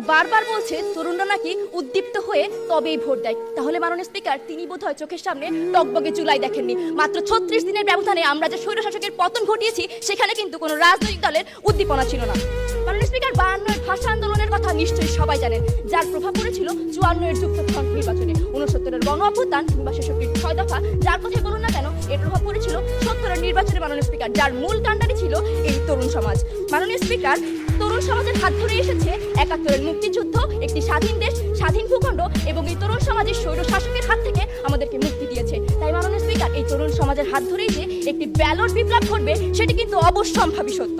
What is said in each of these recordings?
বারবার বলছে তরুণরা নাকি উদ্দীপ্ত হয়ে তবেই ভোট দেয়। তাহলে মাননীয় স্পিকার তিনি বোধহয় চোখের সামনে টকবগে চুলাই দেখেননি। মাত্র ৩৬ দিনের ব্যবধানে আমরা যে স্বৈরশাসকের পতন ঘটিয়েছি সেখানে কিন্তু কোনো রাজনৈতিক দলের উদ্দীপনা ছিল না। মাননীয় স্পিকার ৫২-এর ভাষা আন্দোলনের কথা নিশ্চয়ই সবাই জানেন, যার প্রভাব পড়েছিল ৫৪-এর যুক্তফ্রন্ট নির্বাচনে, ৬৯-এর গণ অভ্যুত্থান কিংবা ৬৬-র ৬ দফা, যার কথাই বলুন না কেন এর প্রভাব পড়েছিল ৭০-এর নির্বাচনে মাননীয় স্পিকার, যার মূল কাণ্ডারি ছিল এই তরুণ সমাজ। মাননীয় স্পিকার, তরুণ সমাজের হাত ধরে এসেছে ৭১-এর মুক্তিযুদ্ধ, একটি স্বাধীন দেশ, স্বাধীন ভূখণ্ড এবং এই তরুণ সমাজের স্বৈর শাসকের হাত থেকে আমাদেরকে মুক্তি দিয়েছে। তাই মাননীয় স্পিকার, এই তরুণ সমাজের হাত ধরেই যে একটি ব্যালট বিপ্লব ঘটবে সেটি কিন্তু অবশ্যম্ভাবী সত্য।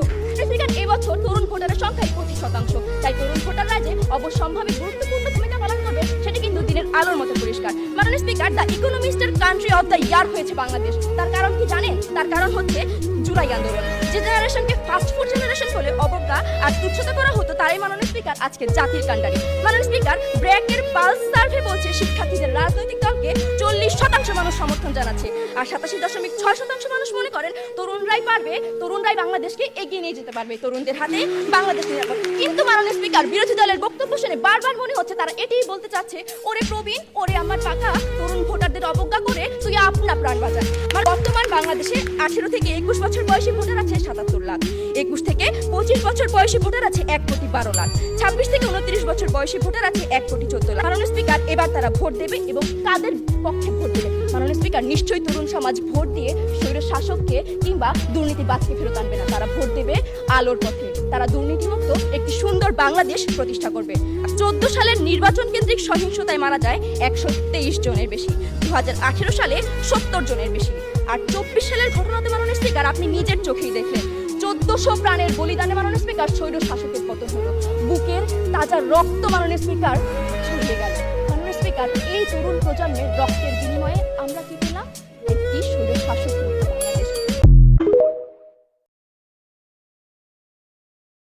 স্পিকার, এবছর তরুণ ভোটারের সংখ্যায় ২৫%, তাই তরুণ ভোটাররা যে অবশ্যম্ভাবী গুরুত্বপূর্ণ ভূমিকা পালন করবে সেটি কিন্তু দিনের আলোর মতো পরিষ্কার। মাননীয় স্পিকার, দ্য ইকোনমিস্টের কান্ট্রি অফ দ্য ইয়ার হয়েছে বাংলাদেশ। তার কারণ কি জানেন? তার কারণ হচ্ছে জুলাই আন্দোলন। যে জেনারেশনকে ফাস্ট ফুড জেনারেশন বলে অবজ্ঞা আর তুচ্ছতা করা হতো, তারাই মাননীয় স্পিকার আজকে জাতির কাণ্ডারি। মাননীয় স্পিকার, ব্র্যাকের পালস সার্ভে বলছে শিক্ষার্থীদের রাজনৈতিক দলকে ৪০% মানুষ সমর্থন জানাচ্ছে, আর ৮৭.৬% মানুষ মনে করেন তরুণরাই পারবে, তরুণরাই বাংলাদেশকে এগিয়ে নিয়ে যেতে পারবে, তরুণদের হাতে বাংলাদেশ নিরাপদ। কিন্তু মাননীয় স্পিকার, বিরোধী দলের বক্তব্য শুনে বারবার মনে হচ্ছে তারা এটাই বলতে চাচ্ছে, ওরে প্রবীণ, ওরে আমার কাকা, তরুণ ভোটারদের অবজ্ঞা করে তুই আপনা প্রাণ বাঁচান। বর্তমান বাংলাদেশে ১৮ থেকে ২১ বছর বয়সী ভোটার আছে ৭৭ লাখ, ২১ থেকে ২৫ বছর বয়সী ভোটার আছে ১,১২,০০,০০০, ২৬ থেকে ২৯ বছর বয়সী ভোটার আছে ১,১৪,০০,০০০। মাননীয় স্পিকার, এবার তারা ভোট দেবে এবং কাদের পক্ষে ভোট দেবে? মাননীয় স্পিকার, নিশ্চয়ই তরুণ সমাজ ভোট দিয়ে স্বৈর শাসককে কিংবা দুর্নীতিবাজকে ফেরত আনবে না। তারা ভোট দেবে আলোর পথে, তারা দুর্নীতিমুক্ত একটি সুন্দর বাংলাদেশ প্রতিষ্ঠা করবে। ১৪ সালের নির্বাচন কেন্দ্রিক সহিংসতায় মারা যায় ১২৩ জনের বেশি, ২০১৮ সালে ৭০ জনের বেশি, আর ২৪ সালের ঘটনাতে মাননীয় স্পিকার আপনি নিজের চোখেই দেখলেন ১৪০০ প্রাণের বলিদানে মাননীয় স্পিকার স্বৈর শাসকের পতন হলো। বুকের তাজা রক্ত মাননীয় স্পিকার ছড়িয়ে গেল। মাননীয় স্পিকার, এই তরুণ প্রজন্মের রক্তের বিনিময়ে আমরা কি